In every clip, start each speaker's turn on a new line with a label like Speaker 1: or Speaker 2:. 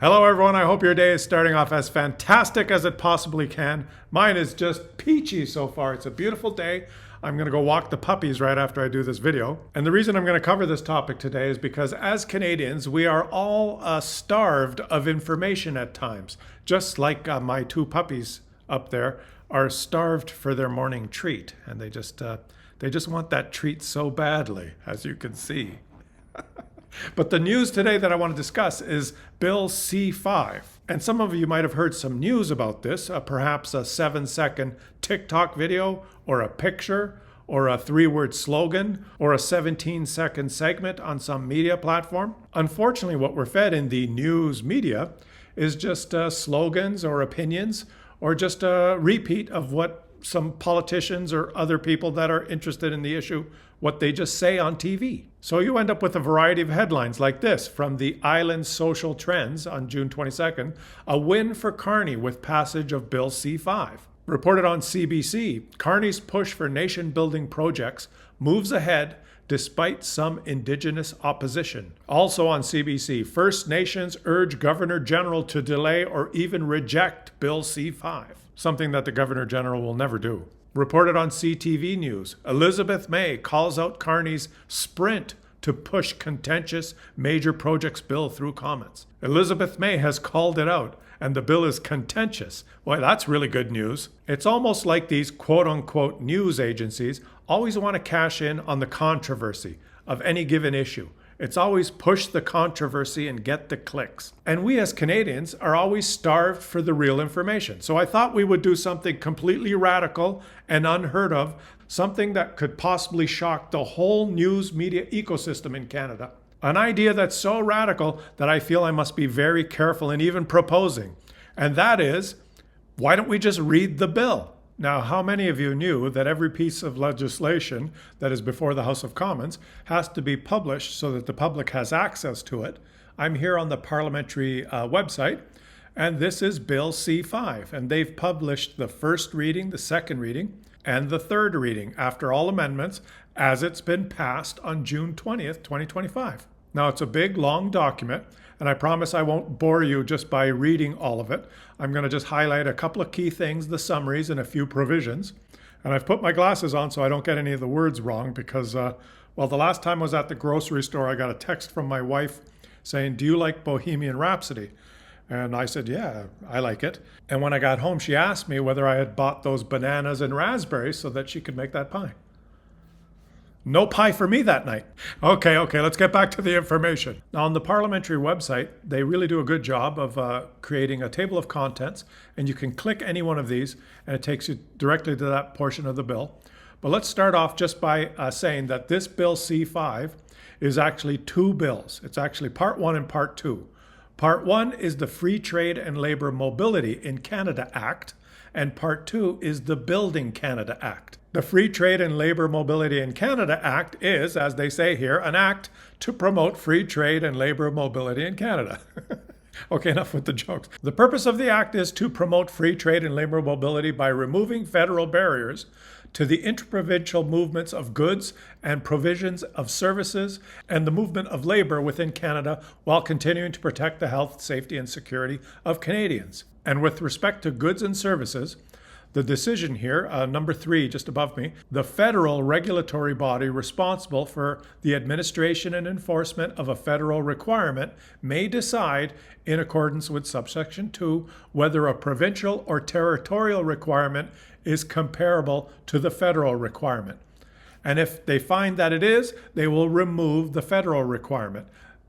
Speaker 1: Hello everyone, I hope your day is starting off as fantastic as it possibly can. Mine is just peachy so far. It's a beautiful day. I'm going to go walk the puppies right after I do this video. And the reason I'm going to cover this topic today is because as Canadians, we are all starved of information at times. Just like my two puppies up there are starved for their morning treat. And they just want that treat so badly, as you can see. But the news today that I want to discuss is Bill C-5. And some of you might have heard some news about this, perhaps a 7-second TikTok video, or a picture, or a 3-word slogan, or a 17-second segment on some media platform. Unfortunately, what we're fed in the news media is just slogans or opinions, or just a repeat of what some politicians or other people that are interested in the issue, what they just say on TV. So you end up with a variety of headlines like this from the Island Social Trends on June 22nd, a win for Carney with passage of Bill C-5. Reported on CBC, Carney's push for nation-building projects moves ahead despite some Indigenous opposition. Also on CBC, First Nations urge Governor General to delay or even reject Bill C-5, something that the Governor General will never do. Reported on CTV News, Elizabeth May calls out Carney's sprint to push contentious major projects bill through comments. Elizabeth May has called it out, and the bill is contentious. Boy, that's really good news. It's almost like these quote-unquote news agencies always want to cash in on the controversy of any given issue. It's always push the controversy and get the clicks. And we as Canadians are always starved for the real information. So I thought we would do something completely radical and unheard of, something that could possibly shock the whole news media ecosystem in Canada. An idea that's so radical that I feel I must be very careful in even proposing. And that is, why don't we just read the bill? Now, how many of you knew that every piece of legislation that is before the House of Commons has to be published so that the public has access to it? I'm here on the parliamentary website, and this is Bill C-5, and they've published the first reading, the second reading, and the third reading after all amendments as it's been passed on June 20th, 2025. Now, it's a big, long document, and I promise I won't bore you just by reading all of it. I'm going to just highlight a couple of key things, the summaries, and a few provisions. And I've put my glasses on so I don't get any of the words wrong because, the last time I was at the grocery store, I got a text from my wife saying, "Do you like Bohemian Rhapsody?" And I said, "Yeah, I like it." And when I got home, she asked me whether I had bought those bananas and raspberries so that she could make that pie. No pie for me that night. Okay, let's get back to the information. Now, on the parliamentary website, they really do a good job of creating a table of contents, and you can click any one of these, and it takes you directly to that portion of the bill. But let's start off just by saying that this Bill C-5 is actually two bills. It's actually Part 1 and Part 2. Part 1 is the Free Trade and Labour Mobility in Canada Act, and Part 2 is the Building Canada Act. The Free Trade and Labour Mobility in Canada Act is, as they say here, an act to promote free trade and labour mobility in Canada. Okay, enough with the jokes. The purpose of the act is to promote free trade and labour mobility by removing federal barriers to the interprovincial movements of goods and provisions of services and the movement of labour within Canada while continuing to protect the health, safety and security of Canadians. And with respect to goods and services, the decision here, number 3, just above me, the federal regulatory body responsible for the administration and enforcement of a federal requirement may decide, in accordance with subsection 2, whether a provincial or territorial requirement is comparable to the federal requirement. And if they find that it is, they will remove the federal requirement,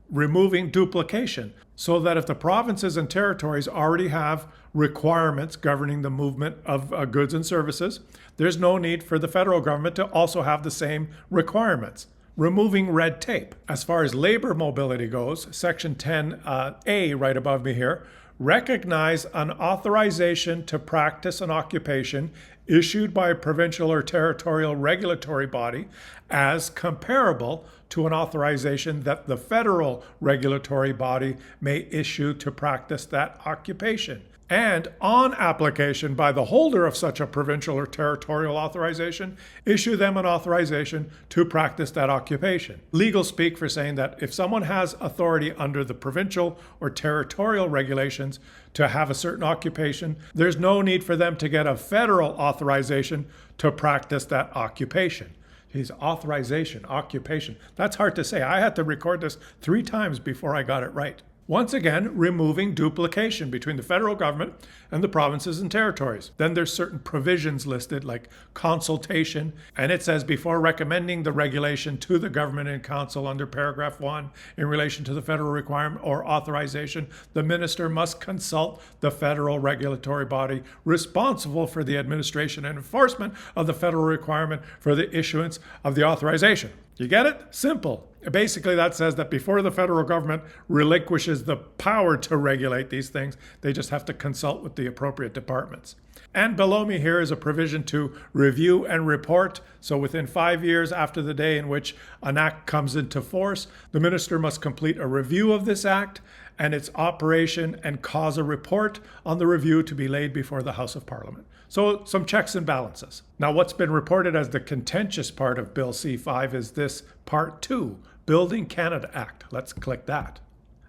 Speaker 1: removing duplication, so that if the provinces and territories already have requirements governing the movement of goods and services, there's no need for the federal government to also have the same requirements, removing red tape. As far as labor mobility goes, Section 10A, right above me here, recognize an authorization to practice an occupation issued by a provincial or territorial regulatory body as comparable to an authorization that the federal regulatory body may issue to practice that occupation. And on application by the holder of such a provincial or territorial authorization, issue them an authorization to practice that occupation. Legal speak for saying that if someone has authority under the provincial or territorial regulations to have a certain occupation, there's no need for them to get a federal authorization to practice that occupation. His authorization, occupation. That's hard to say. I had to record this 3 times before I got it right. Once again, removing duplication between the federal government and the provinces and territories. Then there's certain provisions listed like consultation, and it says before recommending the regulation to the government and council under paragraph 1 in relation to the federal requirement or authorization, the minister must consult the federal regulatory body responsible for the administration and enforcement of the federal requirement for the issuance of the authorization. You get it? Simple. Basically, that says that before the federal government relinquishes the power to regulate these things, they just have to consult with the appropriate departments. And below me here is a provision to review and report. So within 5 years after the day in which an act comes into force, the minister must complete a review of this act and its operation and cause a report on the review to be laid before the House of Parliament. So some checks and balances. Now, what's been reported as the contentious part of Bill C5 is this Part 2, Building Canada Act. Let's click that.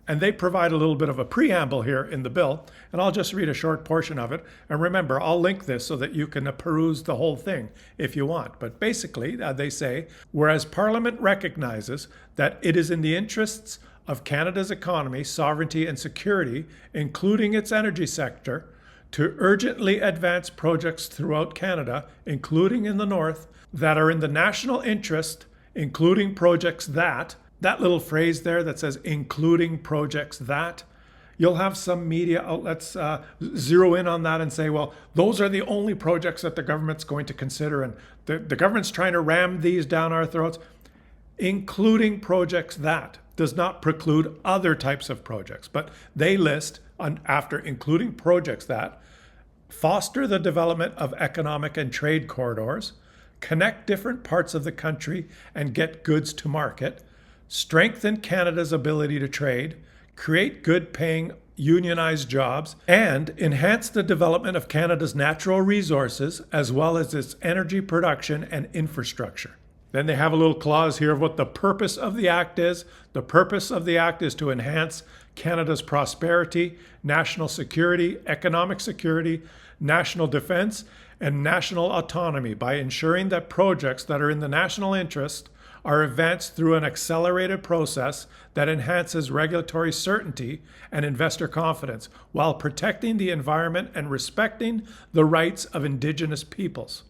Speaker 1: And they provide a little bit of a preamble here in the bill, and I'll just read a short portion of it. And remember, I'll link this so that you can peruse the whole thing if you want. But basically, they say, whereas Parliament recognizes that it is in the interests of Canada's economy, sovereignty, and security, including its energy sector, to urgently advance projects throughout Canada, including in the north, that are in the national interest, including projects that little phrase there that says including projects that, you'll have some media outlets zero in on that and say, well, those are the only projects that the government's going to consider, and the government's trying to ram these down our throats. Including projects that does not preclude other types of projects, but they list, after including projects that, foster the development of economic and trade corridors, connect different parts of the country and get goods to market, strengthen Canada's ability to trade, create good-paying unionized jobs, and enhance the development of Canada's natural resources as well as its energy production and infrastructure. Then they have a little clause here of what the purpose of the act is. The purpose of the act is to enhance Canada's prosperity, national security, economic security, national defense, and national autonomy by ensuring that projects that are in the national interest are advanced through an accelerated process that enhances regulatory certainty and investor confidence while protecting the environment and respecting the rights of Indigenous peoples.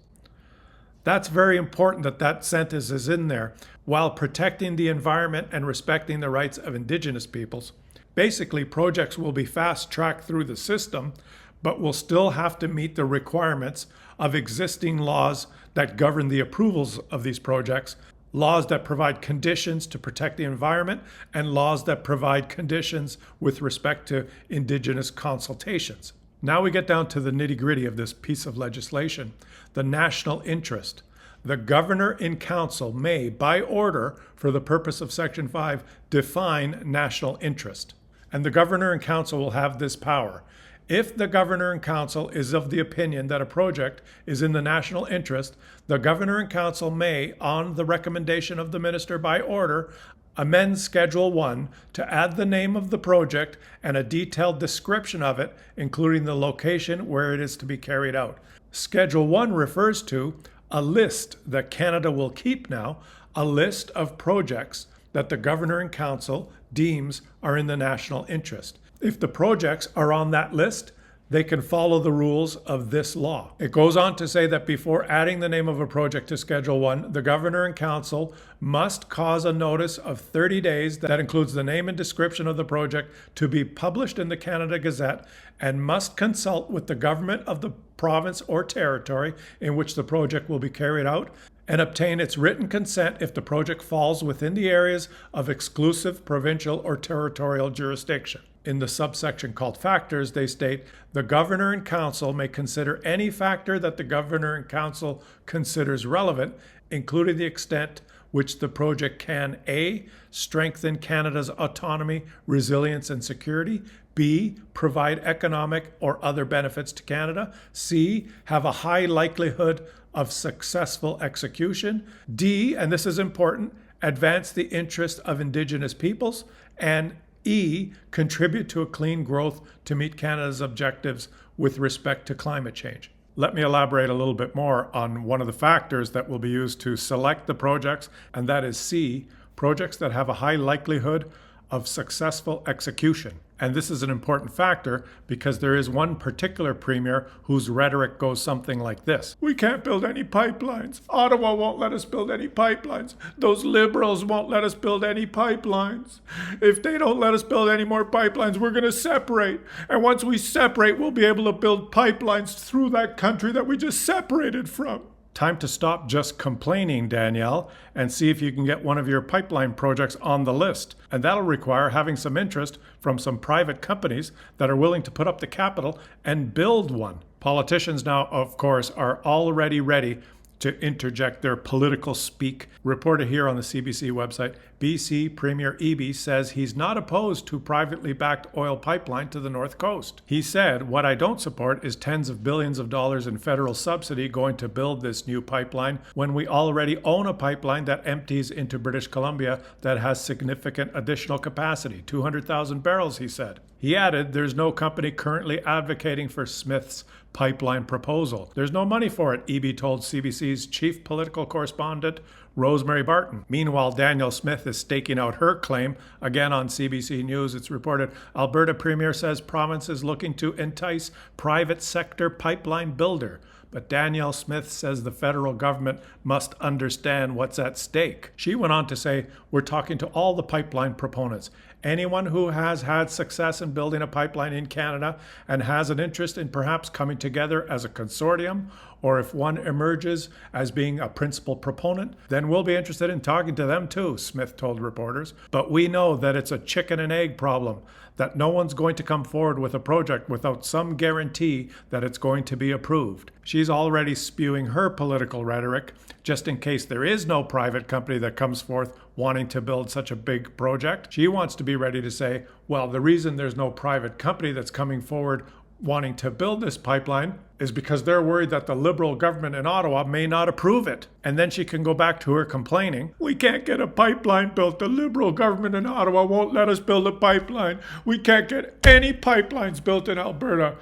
Speaker 1: That's very important that that sentence is in there, while protecting the environment and respecting the rights of Indigenous peoples. Basically, projects will be fast-tracked through the system, but will still have to meet the requirements of existing laws that govern the approvals of these projects, laws that provide conditions to protect the environment, and laws that provide conditions with respect to Indigenous consultations. Now we get down to the nitty-gritty of this piece of legislation, the national interest. The governor in council may, by order, for the purpose of Section 5, define national interest. And the governor and council will have this power. If the governor and council is of the opinion that a project is in the national interest, the governor and council may, on the recommendation of the minister by order, amend Schedule 1 to add the name of the project and a detailed description of it, including the location where it is to be carried out. Schedule 1 refers to a list that Canada will keep now, a list of projects that the governor and council deems are in the national interest. If the projects are on that list, they can follow the rules of this law. It goes on to say that before adding the name of a project to Schedule 1, the governor and council must cause a notice of 30 days that includes the name and description of the project to be published in the Canada Gazette, and must consult with the government of the province or territory in which the project will be carried out, and obtain its written consent if the project falls within the areas of exclusive provincial or territorial jurisdiction. In the subsection called factors, they state, the governor and council may consider any factor that the governor and council considers relevant, including the extent which the project can A, strengthen Canada's autonomy, resilience, and security, B, provide economic or other benefits to Canada, C, have a high likelihood of successful execution, D, and this is important, advance the interest of Indigenous peoples, and E, contribute to a clean growth to meet Canada's objectives with respect to climate change. Let me elaborate a little bit more on one of the factors that will be used to select the projects, and that is C, projects that have a high likelihood of successful execution. And this is an important factor because there is one particular premier whose rhetoric goes something like this. We can't build any pipelines. Ottawa won't let us build any pipelines. Those liberals won't let us build any pipelines. If they don't let us build any more pipelines, we're going to separate. And once we separate, we'll be able to build pipelines through that country that we just separated from. Time to stop just complaining, Danielle, and see if you can get one of your pipeline projects on the list. And that'll require having some interest from some private companies that are willing to put up the capital and build one. Politicians now, of course, are already ready to interject their political speak. Reported here on the CBC website, BC Premier Eby says he's not opposed to privately backed oil pipeline to the North Coast. He said, what I don't support is tens of billions of dollars in federal subsidy going to build this new pipeline when we already own a pipeline that empties into British Columbia that has significant additional capacity, 200,000 barrels, he said. He added, there's no company currently advocating for Smith's pipeline proposal. There's no money for it, Eby told CBC's chief political correspondent, Rosemary Barton. Meanwhile, Danielle Smith is staking out her claim. Again on CBC News, it's reported, Alberta Premier says province is looking to entice private sector pipeline builder. But Danielle Smith says the federal government must understand what's at stake. She went on to say, we're talking to all the pipeline proponents. Anyone who has had success in building a pipeline in Canada and has an interest in perhaps coming together as a consortium, or if one emerges as being a principal proponent, then we'll be interested in talking to them too, Smith told reporters. But we know that it's a chicken and egg problem, that no one's going to come forward with a project without some guarantee that it's going to be approved. She's already spewing her political rhetoric, just in case there is no private company that comes forth wanting to build such a big project. She wants to be ready to say, well, the reason there's no private company that's coming forward wanting to build this pipeline is because they're worried that the Liberal government in Ottawa may not approve it. And then she can go back to her complaining. We can't get a pipeline built. The Liberal government in Ottawa won't let us build a pipeline. We can't get any pipelines built in Alberta.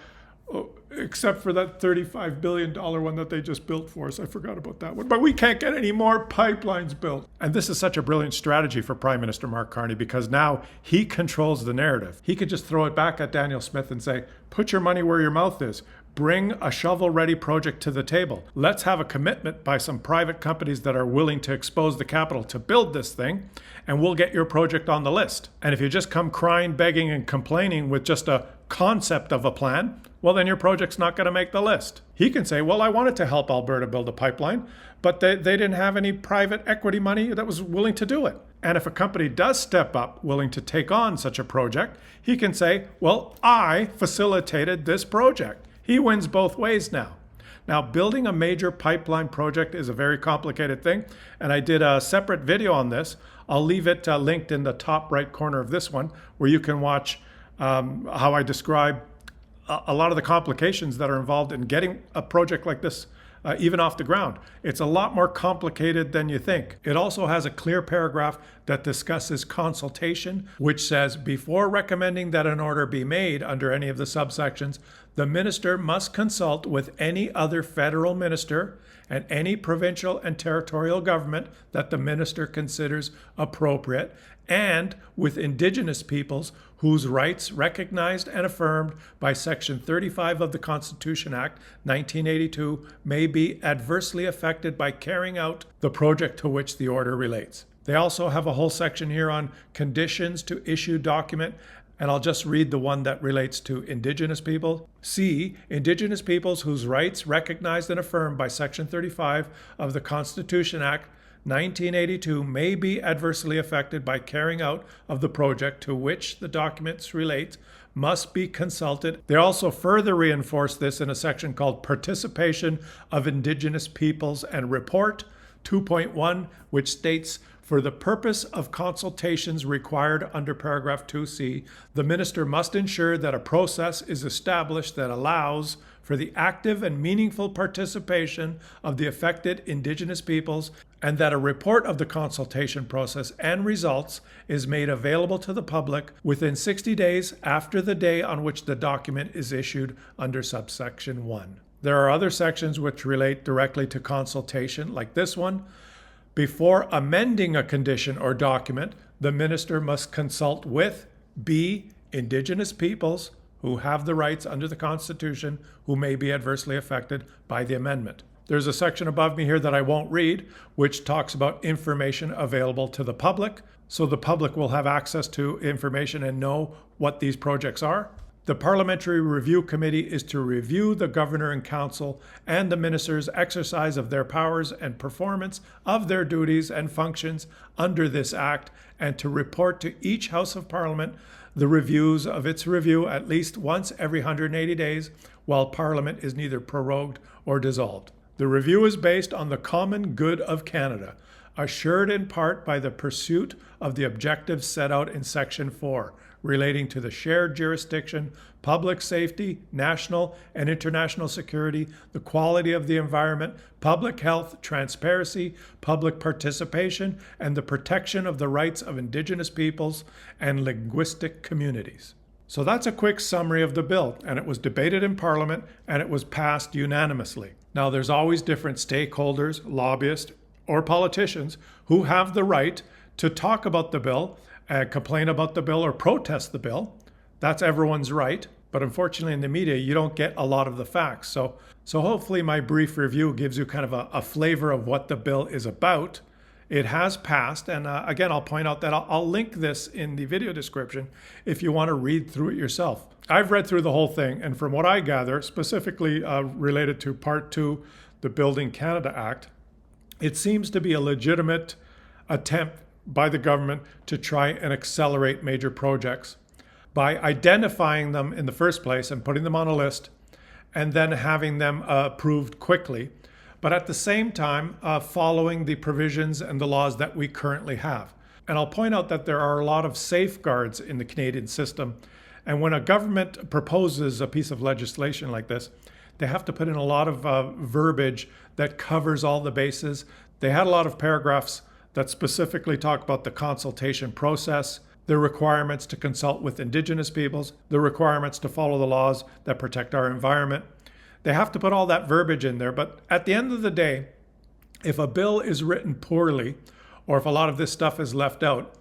Speaker 1: Except for that $35 billion one that they just built for us. I forgot about that one. But we can't get any more pipelines built. And this is such a brilliant strategy for Prime Minister Mark Carney because now he controls the narrative. He could just throw it back at Danielle Smith and say, put your money where your mouth is. Bring a shovel-ready project to the table. Let's have a commitment by some private companies that are willing to expose the capital to build this thing, and we'll get your project on the list. And if you just come crying, begging, and complaining with just a concept of a plan, well, then your project's not going to make the list. He can say, well, I wanted to help Alberta build a pipeline, but they didn't have any private equity money that was willing to do it. And if a company does step up willing to take on such a project, he can say, well, I facilitated this project. He wins both ways now. Now, building a major pipeline project is a very complicated thing, and I did a separate video on this. I'll leave it linked in the top right corner of this one, where you can watch how I describe a lot of the complications that are involved in getting a project like this even off the ground. It's a lot more complicated than you think. It also has a clear paragraph that discusses consultation, which says, before recommending that an order be made under any of the subsections, the minister must consult with any other federal minister and any provincial and territorial government that the minister considers appropriate, and with Indigenous peoples whose rights recognized and affirmed by Section 35 of the Constitution Act 1982 may be adversely affected by carrying out the project to which the order relates. They also have a whole section here on conditions to issue document, and I'll just read the one that relates to Indigenous people. C, Indigenous peoples whose rights recognized and affirmed by Section 35 of the Constitution Act 1982 may be adversely affected by carrying out of the project to which the documents relate must be consulted. They also further reinforce this in a section called Participation of Indigenous Peoples and Report. 2.1, which states, for the purpose of consultations required under paragraph 2C, the minister must ensure that a process is established that allows for the active and meaningful participation of the affected Indigenous peoples, and that a report of the consultation process and results is made available to the public within 60 days after the day on which the document is issued under subsection 1. There are other sections which relate directly to consultation, like this one. Before amending a condition or document, the minister must consult with B, Indigenous peoples who have the rights under the Constitution who may be adversely affected by the amendment. There's a section above me here that I won't read, which talks about information available to the public, so the public will have access to information and know what these projects are. The Parliamentary Review Committee is to review the Governor and Council and the Minister's exercise of their powers and performance of their duties and functions under this Act, and to report to each House of Parliament the reviews of its review at least once every 180 days while Parliament is neither prorogued or dissolved. The review is based on the common good of Canada, assured in part by the pursuit of the objectives set out in Section 4, relating to the shared jurisdiction, public safety, national and international security, the quality of the environment, public health, transparency, public participation, and the protection of the rights of Indigenous peoples and linguistic communities. So that's a quick summary of the bill, and it was debated in Parliament and it was passed unanimously. Now, there's always different stakeholders, lobbyists, or politicians who have the right to talk about the bill, complain about the bill, or protest the bill. That's everyone's right. But unfortunately, in the media, you don't get a lot of the facts. So hopefully my brief review gives you kind of a flavor of what the bill is about. It has passed. And again, I'll point out that I'll link this in the video description if you want to read through it yourself. I've read through the whole thing. And from what I gather, specifically related to Part 2, the Building Canada Act, it seems to be a legitimate attempt by the government to try and accelerate major projects by identifying them in the first place and putting them on a list and then having them approved quickly, but at the same time following the provisions and the laws that we currently have. And I'll point out that there are a lot of safeguards in the Canadian system, and when a government proposes a piece of legislation like this, they have to put in a lot of verbiage that covers all the bases. They had a lot of paragraphs that specifically talk about the consultation process, the requirements to consult with Indigenous peoples, the requirements to follow the laws that protect our environment. They have to put all that verbiage in there, but at the end of the day, if a bill is written poorly, or if a lot of this stuff is left out,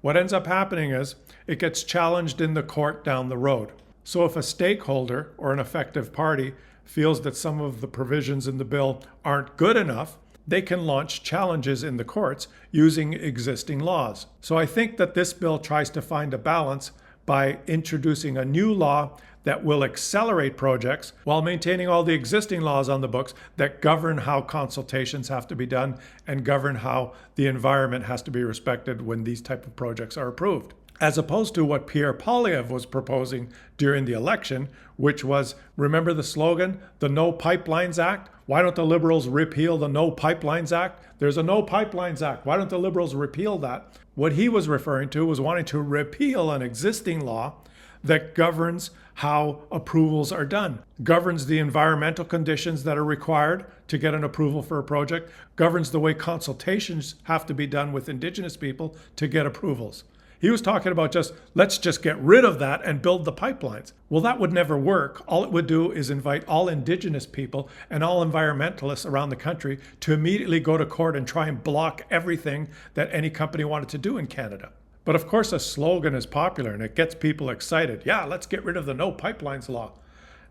Speaker 1: what ends up happening is it gets challenged in the court down the road. So if a stakeholder or an affected party feels that some of the provisions in the bill aren't good enough, they can launch challenges in the courts using existing laws. So I think that this bill tries to find a balance by introducing a new law that will accelerate projects while maintaining all the existing laws on the books that govern how consultations have to be done and govern how the environment has to be respected when these type of projects are approved. As opposed to what Pierre Poilievre was proposing during the election, which was, remember the slogan, the No Pipelines Act? Why don't the Liberals repeal the No Pipelines Act? There's a No Pipelines Act. Why don't the Liberals repeal that? What he was referring to was wanting to repeal an existing law that governs how approvals are done, governs the environmental conditions that are required to get an approval for a project, governs the way consultations have to be done with Indigenous people to get approvals. He was talking about let's just get rid of that and build the pipelines. Well, that would never work. All it would do is invite all Indigenous people and all environmentalists around the country to immediately go to court and try and block everything that any company wanted to do in Canada. But of course, a slogan is popular and it gets people excited. Yeah, let's get rid of the No Pipelines law.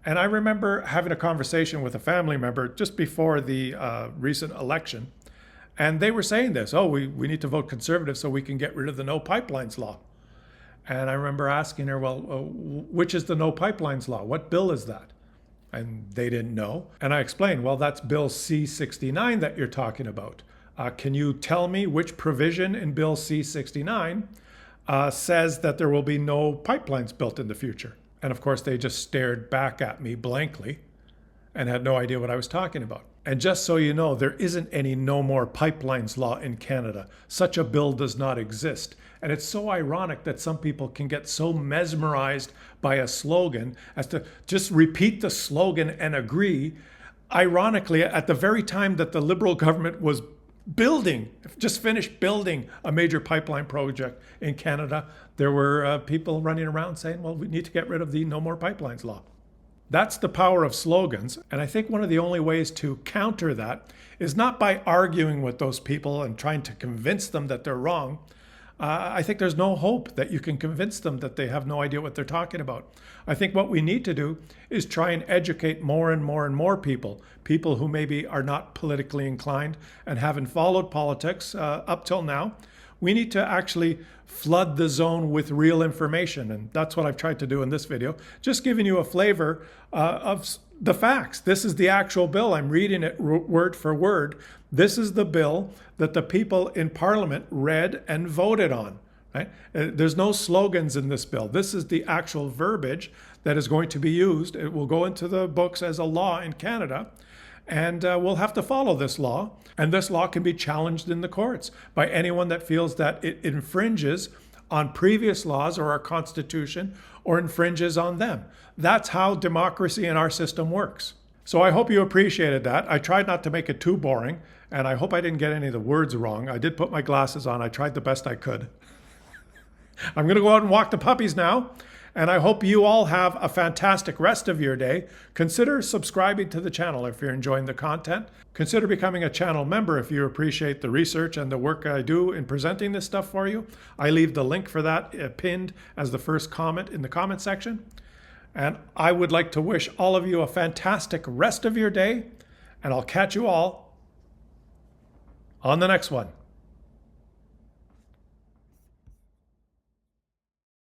Speaker 1: And I remember having a conversation with a family member just before the recent election. And they were saying this, we need to vote Conservative so we can get rid of the No Pipelines law. And I remember asking her, which is the No Pipelines law? What bill is that? And they didn't know. And I explained, that's Bill C-69 that you're talking about. Can you tell me which provision in Bill C-69 says that there will be no pipelines built in the future? And of course, they just stared back at me blankly and had no idea what I was talking about. And just so you know, there isn't any no more pipelines law in Canada. Such a bill does not exist. And it's so ironic that some people can get so mesmerized by a slogan as to just repeat the slogan and agree. Ironically, at the very time that the Liberal government was just finished building a major pipeline project in Canada, there were people running around saying, well, we need to get rid of the no more pipelines law. That's the power of slogans. And I think one of the only ways to counter that is not by arguing with those people and trying to convince them that they're wrong. I think there's no hope that you can convince them that they have no idea what they're talking about. I think what we need to do is try and educate more and more and more people who maybe are not politically inclined and haven't followed politics up till now. We need to actually flood the zone with real information. And that's what I've tried to do in this video, just giving you a flavor of the facts. This is the actual bill. I'm reading it word for word. This is the bill that the people in Parliament read and voted on. Right? There's no slogans in this bill. This is the actual verbiage that is going to be used. It will go into the books as a law in Canada. And we'll have to follow this law. And this law can be challenged in the courts by anyone that feels that it infringes on previous laws or our Constitution or infringes on them. That's how democracy in our system works. So I hope you appreciated that. I tried not to make it too boring, and I hope I didn't get any of the words wrong. I did put my glasses on. I tried the best I could. I'm going to go out and walk the puppies now. And I hope you all have a fantastic rest of your day. Consider subscribing to the channel if you're enjoying the content. Consider becoming a channel member if you appreciate the research and the work I do in presenting this stuff for you. I leave the link for that pinned as the first comment in the comment section. And I would like to wish all of you a fantastic rest of your day. And I'll catch you all on the next one.